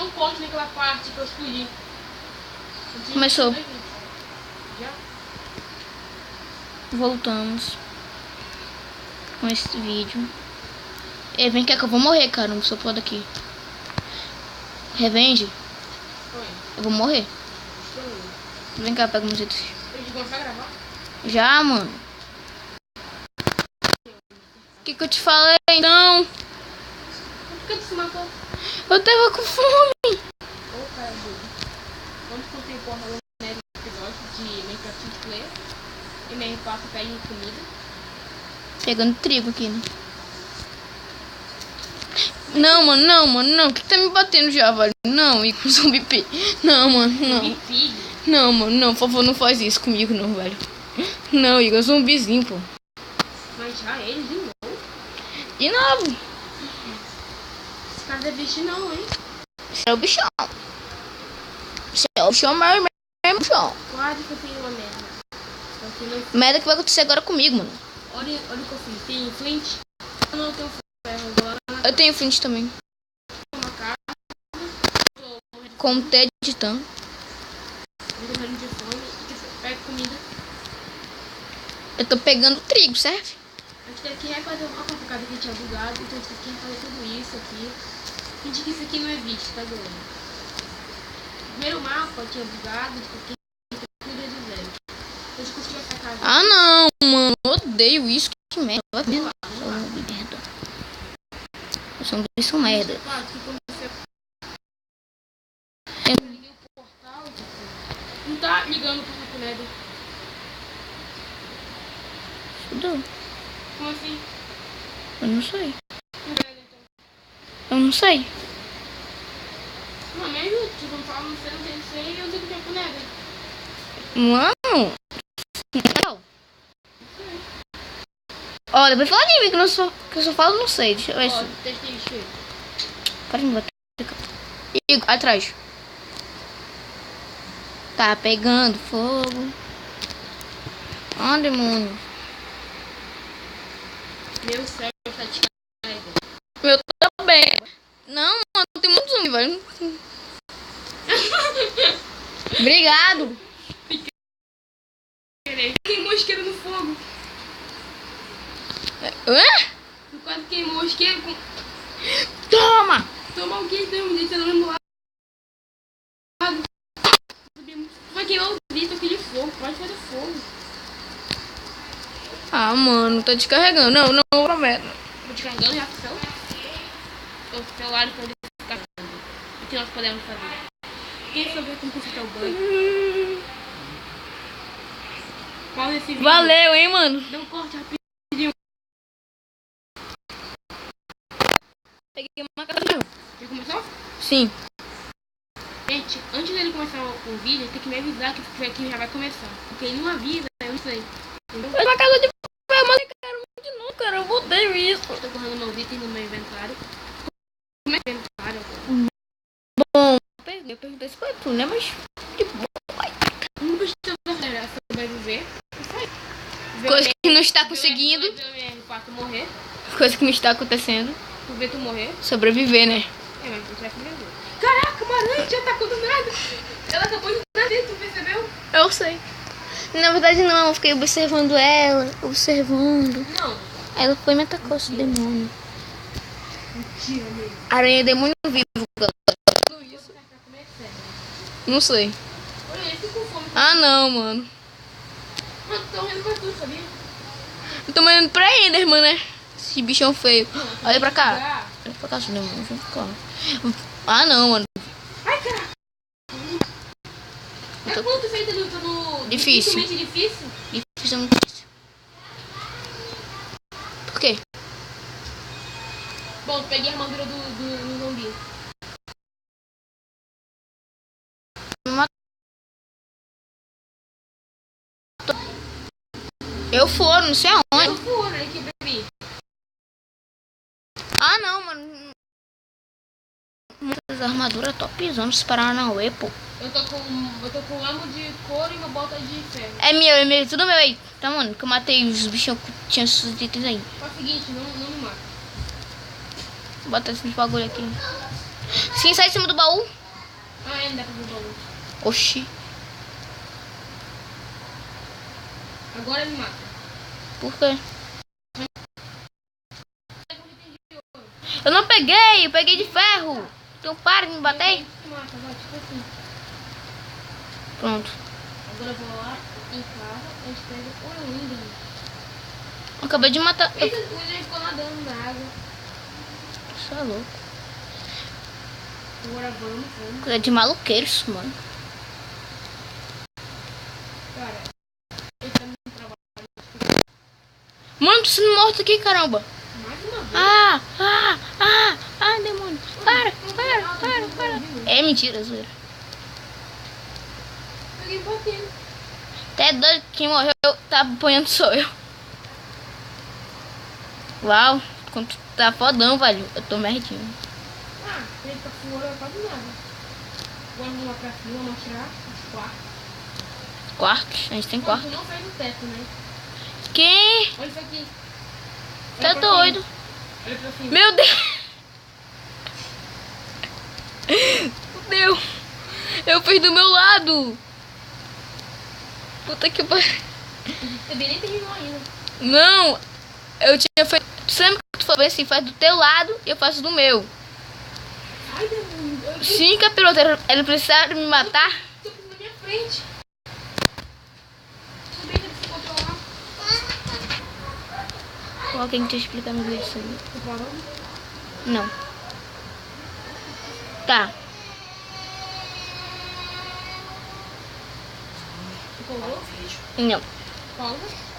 Não corte naquela parte que eu escolhi. Começou. Já? Voltamos com esse vídeo. E vem cá que eu vou morrer, cara. Não sou foda aqui. Revenge? Oi. Eu vou morrer. Estou. Vem cá, pega meus itens. A gente começar a gravar? Já, mano. O que eu te falei, não? Por que tu se matou? Eu tava com fome. Ô, cara, vamos contemplar o episódio de Minecraft Player. E meio passa pede comida. Pegando trigo aqui, né? Não, mano, não, mano, não. O que tá me batendo já, velho? Não, e com zumbi pig. Não, mano, não. Zumbi pig? Não, mano, não. Por favor, não faz isso comigo, não, velho. Não, Igor, zumbizinho, pô. Mas já ele de novo? De novo. Esse cara deve vestir não, hein? Esse é o bichão. Esse é o bichão mesmo, bichão. Quase que eu fiz uma merda. Porque não... Merda que vai acontecer agora comigo, mano. Olha o que eu fiz. Tem flint? Eu não tenho ferro agora. Eu tenho flint também. Uma casa. Com T de titã. Tô morrendo de fome. Pega comida. Eu tô pegando trigo, certo? A gente teve que refazer uma por causa que tinha bugado. Então a gente teve que refazer tudo isso aqui. Finge que isso aqui não existe, tá doendo? O primeiro mapa tinha bugado. Porque tudo é de zero. A gente construiu essa casa. Ah, não, mano. Eu odeio isso. Que merda. Vai ver lá. Merda. Eu sou um bicho merda. Claro, que quando você liga o portal, não tá ligando pro Papo Nether. Fudeu. Como assim? Eu não sei. Então. Eu não sei. Não, me ajuda. Tu não fala, não sei, eu sei que tem Papo Nether. Mano. Não. Ó, depois fala de mim que eu só falo não sei. Deixa eu ver. Ó, testei isso. Para de me bater. Igor, atrás. Tá pegando fogo. Ah, demônio. Meu céu está descarregado. Meu também. Não, mano, tem muito zumbi, velho. Obrigado. Queimou o isqueiro no fogo. Hã? Tu quase queimou o isqueiro com... Toma! Toma o que? Tem um vídeo no mesmo lado. Tu vai queimar o vídeo aqui de fogo. Pode fazer fogo. Ah, mano, tá descarregando. Não, não, prometo. Tô descarregando já pro céu. O celular pode descarregando. O que nós podemos fazer? Quem souber como consertar o banho? Qual esse vídeo? Valeu, hein, mano. Dá um corte rapidinho. Peguei uma casa. Já começou? Sim. Gente, antes dele começar o vídeo, ele tem que me avisar que já vai começar. Porque ele não avisa, eu não sei. Entendeu? Foi uma casa de papel, mas eu quero de novo, cara. Eu odeio isso. Eu tô correndo meus itens no meu inventário. Como é que é inventário agora? Bom, eu perguntei isso pra tu, né? Mas de boa. Não precisa sobreviver. Coisa que não está conseguindo. Ver o MR4 morrer. Coisa que não está acontecendo. Tu vê tu morrer. Sobreviver, né? É, mas tu vai sobreviver. Caraca, uma aranha te atacou do nada. Ela acabou de nascer, tu percebeu? Eu sei. Na verdade não, eu fiquei observando ela, observando. Não. Ela foi e me atacou, esse demônio. Mentira, amigo. Aranha é demônio vivo, galera. Isso. Não sei. Olha, ele ficou com fome. Ah não, mano. Mano, tô rindo pra tudo, sabia? Eu tô mandando pra Enderman, né? Esse bichão feio. Olha pra cá. Ah, Olha pra cá, seu demônio. Vem pra cá. Ah não, mano. ai, caraca. É quanto feito no... Difícil. Dificilmente difícil? Difícil, muito difícil. Por quê? Bom, peguei a armadura do zumbi. Eu foro, não sei aonde. Eu fui, né? Que bebi. Ah não, mano. Muitas armaduras topzão, se parar na UE, pô. Eu tô com um amo de couro e uma bota de ferro. É meu, tudo meu aí. Tá, mano, que eu matei os bichos que tinham esses itens aí. Faz o seguinte, não me mata. Bota esse bagulho aqui. Sim, sai de cima do baú. Ah, é, não dá pra ver o baú. Oxi. Agora me mata. Por quê? Eu não peguei, eu peguei de ferro. Então para de me bater. Me mata, vai, tipo assim. Pronto. Agora eu vou lá em casa, a gente pega o lindo. Acabei de matar. Eita, o William ficou nadando na água. Isso é louco. Agora vamos. Coisa de maluqueiros, mano. Cara, ele tá muito trabalho. Mano, tô sendo morto aqui, caramba. Mais uma vez. Demônio. Para. É mentira, zoeira. Peguei um pouquinho. Até doido, quem morreu tá apanhando sou eu. Uau, quanto tá fodão, velho. Eu tô merdinho. Ah, ele tá fora, quase nada. Agora vamos lá pra cima mostrar os quartos. Quartos? A gente tem quarto. Tu não fez no teto, né? Quem? Olha isso aqui. Tá Olha pra doido. cima. Olha pra cima. Meu Deus. Fudeu. Eu fiz do meu lado. Puta que pariu. Também nem terminou ainda. Não, eu tinha feito. Tu lembra que tu falou assim, faz do teu lado e eu faço do meu. Ai, demônio. Sim, capiroto, ele precisava me matar. Tô na minha frente. Tudo bem que ele se controlar. Alguém te explicar meu isso aí. Tu parou? Não. Tá. Tu colou? Não. Pausa.